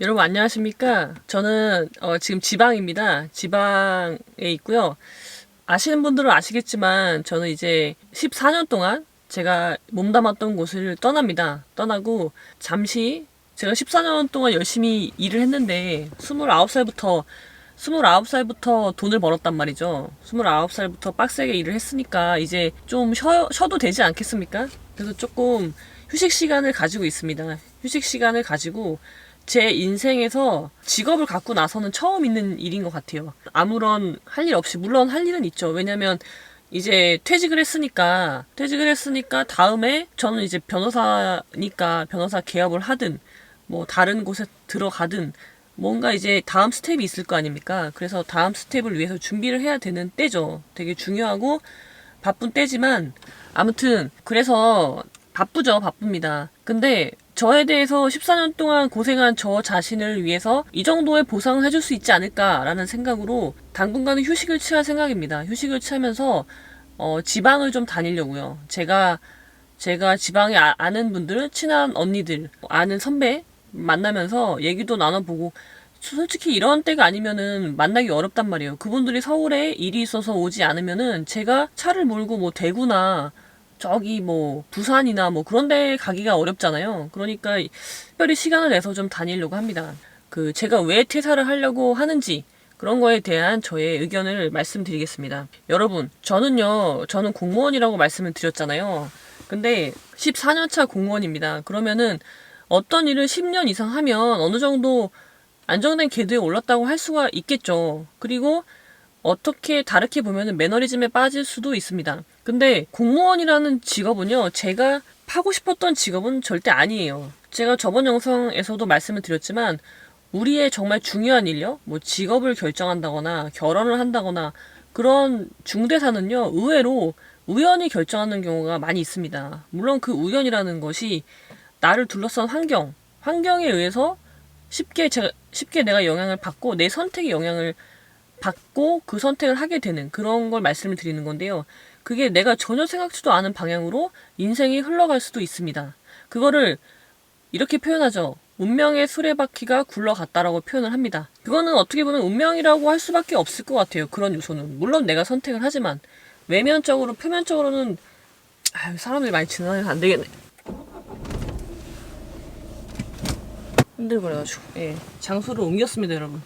여러분 안녕하십니까? 저는 지금 지방입니다. 지방에 있고요. 아시는 분들은 아시겠지만 저는 이제 14년 동안 제가 몸담았던 곳을 떠납니다. 떠나고 잠시 제가 14년 동안 열심히 일을 했는데 29살부터 돈을 벌었단 말이죠. 29살부터 빡세게 일을 했으니까 이제 좀 쉬어도 되지 않겠습니까? 그래서 조금 휴식 시간을 가지고 있습니다. 휴식 시간을 가지고 제 인생에서 직업을 갖고 나서는 처음 있는 일인 것 같아요. 아무런 할 일 없이, 물론 할 일은 있죠. 왜냐면 이제 퇴직을 했으니까 다음에 저는 이제 변호사니까 변호사 개업을 하든 뭐 다른 곳에 들어가든 뭔가 이제 다음 스텝이 있을 거 아닙니까? 그래서 다음 스텝을 위해서 준비를 해야 되는 때죠. 되게 중요하고 바쁜 때지만 아무튼 그래서 바쁘죠. 바쁩니다. 근데 저에 대해서 14년 동안 고생한 저 자신을 위해서 이 정도의 보상을 해줄 수 있지 않을까라는 생각으로 당분간은 휴식을 취할 생각입니다. 휴식을 취하면서 지방을 좀 다니려고요. 제가 지방에 아는 분들, 친한 언니들, 아는 선배 만나면서 얘기도 나눠보고 솔직히 이런 때가 아니면은 만나기 어렵단 말이에요. 그분들이 서울에 일이 있어서 오지 않으면은 제가 차를 몰고 뭐 대구나 저기 뭐 부산이나 뭐 그런 데 가기가 어렵잖아요. 그러니까 특별히 시간을 내서 좀 다니려고 합니다. 제가 왜 퇴사를 하려고 하는지 그런 거에 대한 저의 의견을 말씀드리겠습니다. 여러분, 저는 공무원이라고 말씀을 드렸잖아요. 근데 14년차 공무원입니다. 그러면은 어떤 일을 10년 이상 하면 어느 정도 안정된 궤도에 올랐다고 할 수가 있겠죠. 그리고 어떻게 다르게 보면은 매너리즘에 빠질 수도 있습니다. 근데 공무원이라는 직업은요, 제가 하고 싶었던 직업은 절대 아니에요. 제가 저번 영상에서도 말씀을 드렸지만, 우리의 정말 중요한 일요, 뭐 직업을 결정한다거나 결혼을 한다거나 그런 중대사는요, 의외로 우연히 결정하는 경우가 많이 있습니다. 물론 그 우연이라는 것이 나를 둘러싼 환경에 의해서 쉽게 내가 영향을 받고 내 선택에 영향을 받고 그 선택을 하게 되는 그런 걸 말씀을 드리는 건데요. 그게 내가 전혀 생각지도 않은 방향으로 인생이 흘러갈 수도 있습니다. 그거를 이렇게 표현하죠. 운명의 수레바퀴가 굴러갔다라고 표현을 합니다. 그거는 어떻게 보면 운명이라고 할 수밖에 없을 것 같아요. 그런 요소는. 물론 내가 선택을 하지만 표면적으로는 사람들이 많이 지나가면 안 되겠네. 힘들어가지고 장소를 옮겼습니다, 여러분.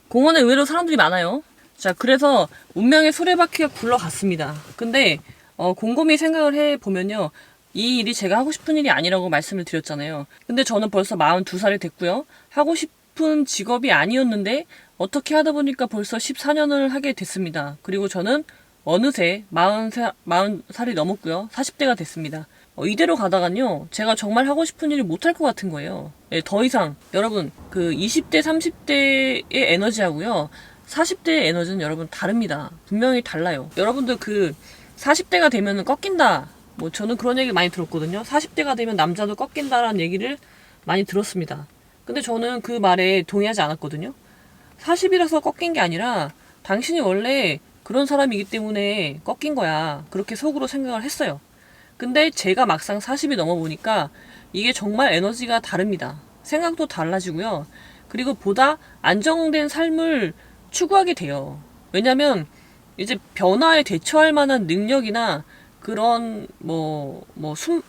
공원에 의외로 사람들이 많아요. 자, 그래서 운명의 수레바퀴가 굴러갔습니다. 근데 곰곰이 생각을 해보면요. 이 일이 제가 하고 싶은 일이 아니라고 말씀을 드렸잖아요. 근데 저는 벌써 42살이 됐고요. 하고 싶은 직업이 아니었는데 어떻게 하다 보니까 벌써 14년을 하게 됐습니다. 그리고 저는 어느새 40살이 넘었고요. 40대가 됐습니다. 이대로 가다간요, 제가 정말 하고 싶은 일을 못할 것 같은 거예요. 더 이상, 여러분, 20대, 30대의 에너지하고요, 40대의 에너지는 여러분 다릅니다. 분명히 달라요. 여러분들 40대가 되면 꺾인다. 뭐, 저는 그런 얘기 많이 들었거든요. 40대가 되면 남자도 꺾인다라는 얘기를 많이 들었습니다. 근데 저는 그 말에 동의하지 않았거든요. 40이라서 꺾인 게 아니라, 당신이 원래 그런 사람이기 때문에 꺾인 거야. 그렇게 속으로 생각을 했어요. 근데 제가 막상 40이 넘어보니까 이게 정말 에너지가 다릅니다. 생각도 달라지고요. 그리고 보다 안정된 삶을 추구하게 돼요. 왜냐면 이제 변화에 대처할 만한 능력이나 그런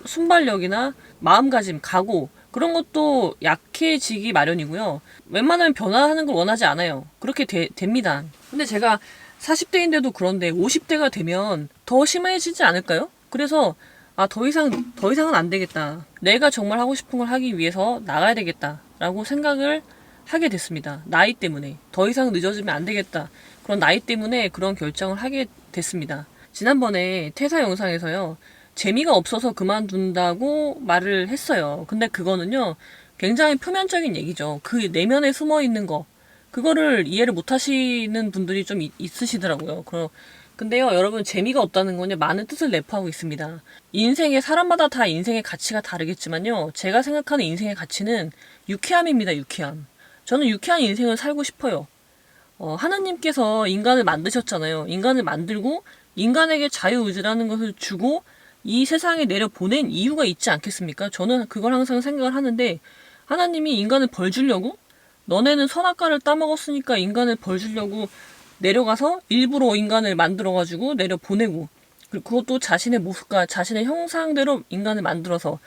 순발력이나 마음가짐, 각오 그런 것도 약해지기 마련이고요. 웬만하면 변화하는 걸 원하지 않아요. 그렇게 됩니다. 근데 제가 40대인데도 그런데 50대가 되면 더 심해지지 않을까요? 그래서 더 이상은 안 되겠다. 내가 정말 하고 싶은 걸 하기 위해서 나가야 되겠다. 라고 생각을 하게 됐습니다. 나이 때문에. 더 이상 늦어지면 안 되겠다. 그런 나이 때문에 그런 결정을 하게 됐습니다. 지난번에 퇴사 영상에서요, 재미가 없어서 그만둔다고 말을 했어요. 근데 그거는요, 굉장히 표면적인 얘기죠. 그 내면에 숨어 있는 거. 그거를 이해를 못 하시는 분들이 좀 있으시더라고요. 근데요, 여러분, 재미가 없다는 건요, 많은 뜻을 내포하고 있습니다. 사람마다 다 인생의 가치가 다르겠지만요, 제가 생각하는 인생의 가치는 유쾌함입니다, 유쾌함. 저는 유쾌한 인생을 살고 싶어요. 하나님께서 인간을 만드셨잖아요. 인간을 만들고, 인간에게 자유의지라는 것을 주고, 이 세상에 내려보낸 이유가 있지 않겠습니까? 저는 그걸 항상 생각을 하는데, 하나님이 인간을 벌 주려고? 너네는 선악과를 따먹었으니까 인간을 벌 주려고 내려가서 일부러 인간을 만들어가지고 내려보내고, 그리고 그것도 자신의 모습과 자신의 형상대로 인간을 만들어서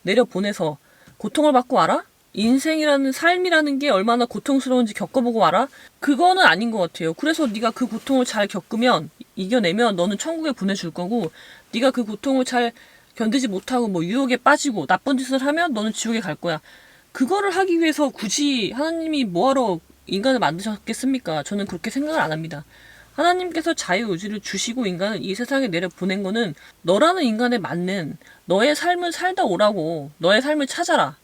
내려보내서 고통을 받고 와라? 인생이라는 삶이라는 게 얼마나 고통스러운지 겪어보고 와라? 그거는 아닌 것 같아요. 그래서 네가 그 고통을 잘 겪으면, 이겨내면 너는 천국에 보내줄 거고, 네가 그 고통을 잘 견디지 못하고 뭐 유혹에 빠지고 나쁜 짓을 하면 너는 지옥에 갈 거야. 그거를 하기 위해서 굳이 하나님이 뭐하러 인간을 만드셨겠습니까? 저는 그렇게 생각을 안 합니다. 하나님께서 자유의지를 주시고 인간을 이 세상에 내려보낸 거는 너라는 인간에 맞는 너의 삶을 살다 오라고, 너의 삶을 찾아라.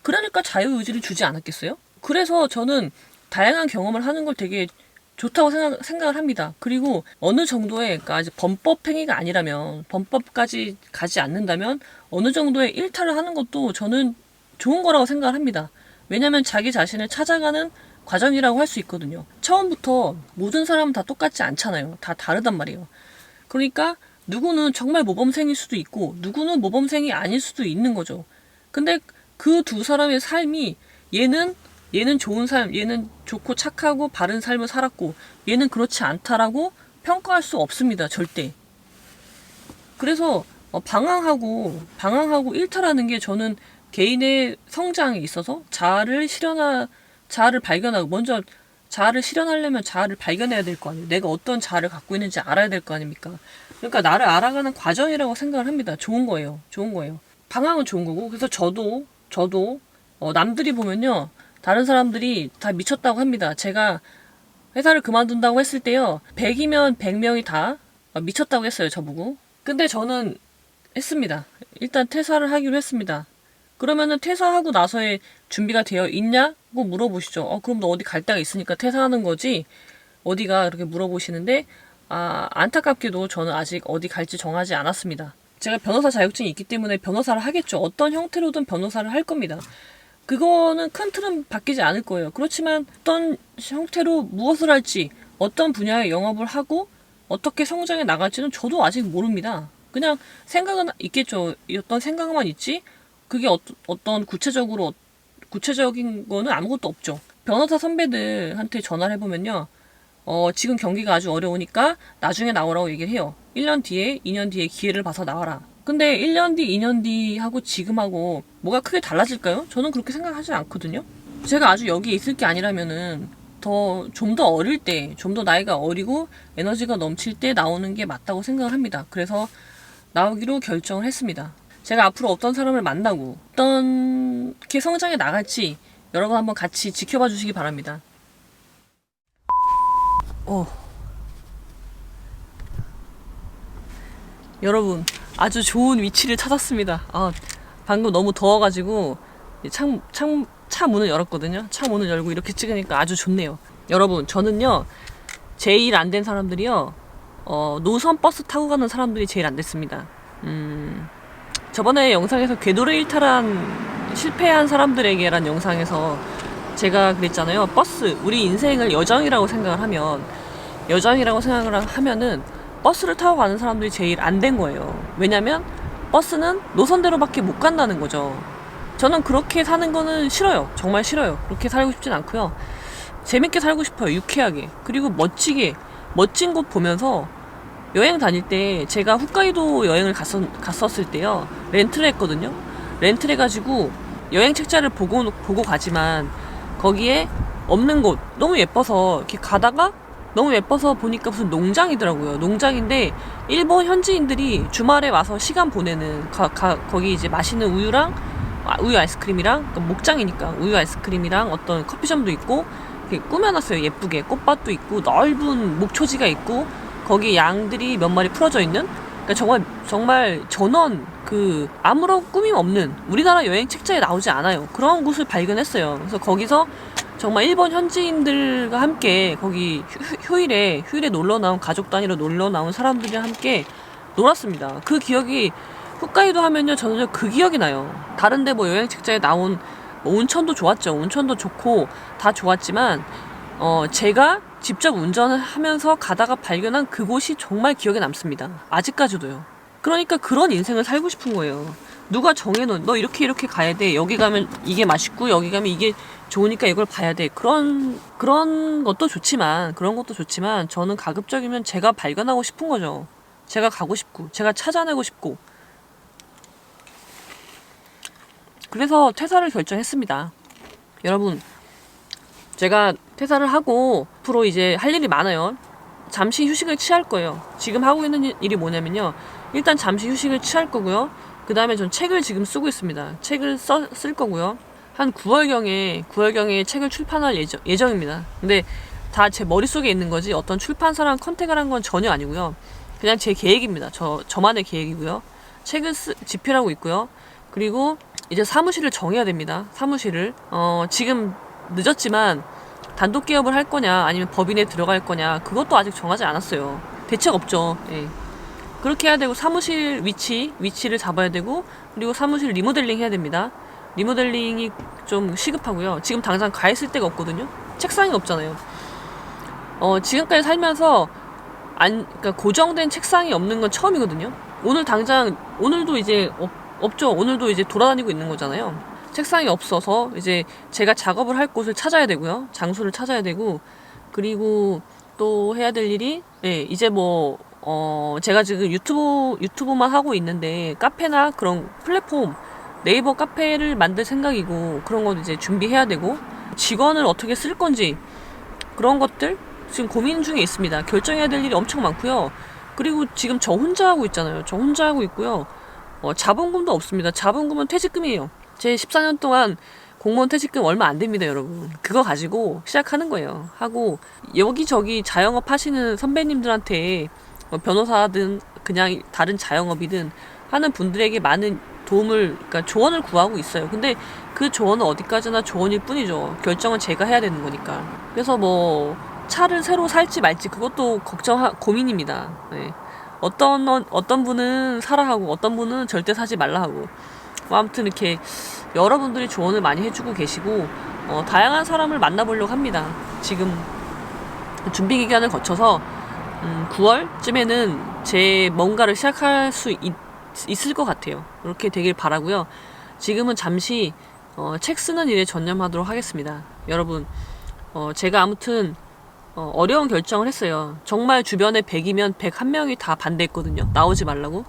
그러니까 자유의지를 주지 않았겠어요? 그래서 저는 다양한 경험을 하는 걸 되게 좋다고 생각을 합니다. 그리고 어느 정도의, 그러니까 아직 범법 행위가 아니라면, 범법까지 가지 않는다면 어느 정도의 일탈을 하는 것도 저는 좋은 거라고 생각을 합니다. 왜냐면 자기 자신을 찾아가는 과정이라고 할 수 있거든요. 처음부터 모든 사람은 다 똑같지 않잖아요. 다 다르단 말이에요. 그러니까 누구는 정말 모범생일 수도 있고 누구는 모범생이 아닐 수도 있는 거죠. 근데 그 두 사람의 삶이, 얘는 좋은 삶, 얘는 좋고 착하고 바른 삶을 살았고 얘는 그렇지 않다라고 평가할 수 없습니다. 절대. 그래서 방황하고 일탈하는 게 저는 개인의 성장에 있어서 자아를 발견하고, 먼저 자아를 실현하려면 자아를 발견해야 될 거 아니에요. 내가 어떤 자아를 갖고 있는지 알아야 될 거 아닙니까? 그러니까 나를 알아가는 과정이라고 생각을 합니다. 좋은 거예요. 방황은 좋은 거고. 그래서 저도 남들이 보면요, 다른 사람들이 다 미쳤다고 합니다. 제가 회사를 그만둔다고 했을 때요, 100이면 100명이 다 미쳤다고 했어요, 저보고. 근데 저는 했습니다. 일단 퇴사를 하기로 했습니다. 그러면은 퇴사하고 나서의 준비가 되어 있냐고 물어보시죠. 그럼 너 어디 갈 데가 있으니까 퇴사하는 거지? 어디가? 이렇게 물어보시는데, 안타깝게도 저는 아직 어디 갈지 정하지 않았습니다. 제가 변호사 자격증이 있기 때문에 변호사를 하겠죠. 어떤 형태로든 변호사를 할 겁니다. 그거는 큰 틀은 바뀌지 않을 거예요. 그렇지만 어떤 형태로 무엇을 할지, 어떤 분야의 영업을 하고 어떻게 성장해 나갈지는 저도 아직 모릅니다. 그냥 생각은 있겠죠. 어떤 생각만 있지 그게 어떤 구체적인 거는 아무것도 없죠. 변호사 선배들한테 전화를 해보면요, 지금 경기가 아주 어려우니까 나중에 나오라고 얘기를 해요. 1년 뒤에, 2년 뒤에 기회를 봐서 나와라. 근데 1년 뒤, 2년 뒤하고 지금하고 뭐가 크게 달라질까요? 저는 그렇게 생각하지 않거든요. 제가 아주 여기 있을 게 아니라면은 좀 더 어릴 때, 좀 더 나이가 어리고 에너지가 넘칠 때 나오는 게 맞다고 생각을 합니다. 그래서 나오기로 결정을 했습니다. 제가 앞으로 어떤 사람을 만나고 어떻게 성장해 나갈지 여러분 한번 같이 지켜봐 주시기 바랍니다. 여러분, 아주 좋은 위치를 찾았습니다. 방금 너무 더워가지고 차 문을 열었거든요. 차 문을 열고 이렇게 찍으니까 아주 좋네요. 여러분, 저는요, 제일 안 된 사람들이요, 노선 버스 타고 가는 사람들이 제일 안 됐습니다. 저번에 영상에서 궤도를 일탈한 실패한 사람들에게란 영상에서 제가 그랬잖아요. 우리 인생을 여정이라고 생각을 하면은 버스를 타고 가는 사람들이 제일 안 된 거예요. 왜냐면 버스는 노선대로밖에 못 간다는 거죠. 저는 그렇게 사는 거는 싫어요. 정말 싫어요. 그렇게 살고 싶진 않고요. 재밌게 살고 싶어요. 유쾌하게. 그리고 멋진 곳 보면서 여행 다닐 때, 제가 홋카이도 여행을 갔었을 때요, 렌트를 했거든요. 렌트를 해가지고 여행 책자를 보고 가지만 거기에 없는 곳, 너무 예뻐서 이렇게 가다가 너무 예뻐서 보니까 무슨 농장이더라고요. 농장인데 일본 현지인들이 주말에 와서 시간 보내는, 거기 이제 맛있는 우유 아이스크림이랑, 그러니까 목장이니까 우유 아이스크림이랑 어떤 커피점도 있고 이렇게 꾸며놨어요. 예쁘게 꽃밭도 있고 넓은 목초지가 있고 거기 양들이 몇 마리 풀어져 있는, 그러니까 정말 전원 아무런 꾸밈 없는, 우리나라 여행 책자에 나오지 않아요. 그런 곳을 발견했어요. 그래서 거기서 정말 일본 현지인들과 함께 거기 휴일에 놀러 나온, 가족 단위로 놀러 나온 사람들이랑 함께 놀았습니다. 그 기억이, 홋카이도 하면요, 저는 그 기억이 나요. 다른데 뭐 여행 책자에 나온 온천도 좋았죠. 온천도 좋고 다 좋았지만 제가 직접 운전을 하면서 가다가 발견한 그곳이 정말 기억에 남습니다. 아직까지도요. 그러니까 그런 인생을 살고 싶은 거예요. 누가 정해놓은 너 이렇게 가야 돼. 여기 가면 이게 맛있고 여기 가면 이게 좋으니까 이걸 봐야 돼. 그런 것도 좋지만 저는 가급적이면 제가 발견하고 싶은 거죠. 제가 가고 싶고 제가 찾아내고 싶고 그래서 퇴사를 결정했습니다. 여러분 제가 퇴사를 하고 앞으로 이제 할 일이 많아요. 잠시 휴식을 취할 거예요. 지금 하고 있는 일이 뭐냐면요. 일단 잠시 휴식을 취할 거고요. 그 다음에 전 책을 지금 쓰고 있습니다. 책을 쓸 거고요. 한 9월경에 책을 출판할 예정입니다. 근데 다 제 머릿속에 있는 거지 어떤 출판사랑 컨택을 한 건 전혀 아니고요. 그냥 제 계획입니다. 저만의 계획이고요. 책을 집필하고 있고요. 그리고 이제 사무실을 정해야 됩니다. 사무실을 지금 늦었지만 단독 기업을 할 거냐 아니면 법인에 들어갈 거냐 그것도 아직 정하지 않았어요. 대책 없죠. 예. 그렇게 해야 되고 사무실 위치를 잡아야 되고 그리고 사무실 리모델링 해야 됩니다. 리모델링이 좀 시급하고요. 지금 당장 가 있을 데가 없거든요. 책상이 없잖아요. 지금까지 살면서 그러니까 고정된 책상이 없는 건 처음이거든요. 오늘도 이제 없죠. 오늘도 이제 돌아다니고 있는 거잖아요. 책상이 없어서 이제 제가 작업을 할 곳을 찾아야 되고요. 장소를 찾아야 되고 그리고 또 해야 될 일이 이제 제가 지금 유튜브만 하고 있는데 카페나 그런 플랫폼 네이버 카페를 만들 생각이고 그런 거 이제 준비해야 되고 직원을 어떻게 쓸 건지 그런 것들 지금 고민 중에 있습니다. 결정해야 될 일이 엄청 많고요. 그리고 지금 저 혼자 하고 있잖아요. 저 혼자 하고 있고요. 자본금도 없습니다. 자본금은 퇴직금이에요. 제 14년 동안 공무원 퇴직금 얼마 안 됩니다, 여러분. 그거 가지고 시작하는 거예요. 하고 여기저기 자영업 하시는 선배님들한테 변호사든 그냥 다른 자영업이든 하는 분들에게 많은 그러니까 조언을 구하고 있어요. 근데 그 조언은 어디까지나 조언일 뿐이죠. 결정은 제가 해야 되는 거니까. 그래서 차를 새로 살지 말지 그것도 고민입니다. 네. 어떤 분은 사라 하고 어떤 분은 절대 사지 말라 하고 아무튼 이렇게 여러분들이 조언을 많이 해주고 계시고 다양한 사람을 만나보려고 합니다. 지금 준비 기간을 거쳐서 9월쯤에는 제 뭔가를 시작할 수 있을 것 같아요. 그렇게 되길 바라고요. 지금은 잠시 책 쓰는 일에 전념하도록 하겠습니다. 여러분 제가 아무튼 어려운 결정을 했어요. 정말 주변에 100이면 101명이 다 반대했거든요. 나오지 말라고.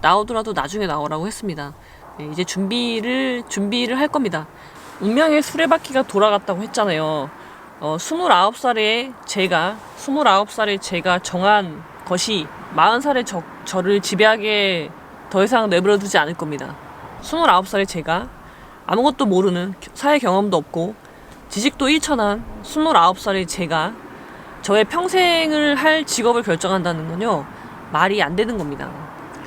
나오더라도 나중에 나오라고 했습니다. 이제 준비를 할 겁니다. 운명의 수레바퀴가 돌아갔다고 했잖아요. 29살에 제가 정한 것이 40살의 저를 지배하게 더 이상 내버려 두지 않을 겁니다. 29살의 제가 아무것도 모르는 사회 경험도 없고 지식도 일천한 29살의 제가 저의 평생을 할 직업을 결정한다는 건요. 말이 안 되는 겁니다.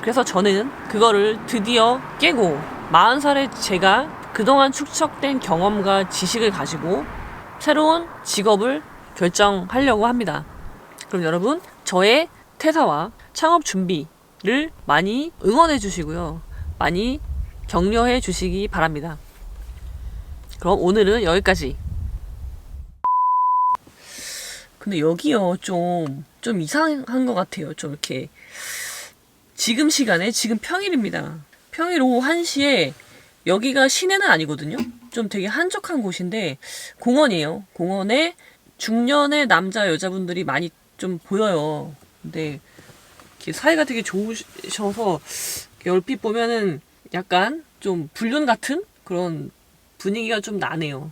그래서 저는 그거를 드디어 깨고 40살의 제가 그동안 축적된 경험과 지식을 가지고 새로운 직업을 결정하려고 합니다. 그럼 여러분 저의 퇴사와 창업 준비를 많이 응원해 주시고요. 많이 격려해 주시기 바랍니다. 그럼 오늘은 여기까지. 근데 여기요 좀 이상한 것 같아요. 좀 이렇게 지금 시간에 지금 평일입니다. 평일 오후 1시에 여기가 시내는 아니거든요. 좀 되게 한적한 곳인데 공원이에요. 공원에 중년의 남자 여자분들이 많이 좀 보여요. 근데 이렇게 사이가 되게 좋으셔서 얼핏 보면은 약간 좀 불륜 같은 그런 분위기가 좀 나네요.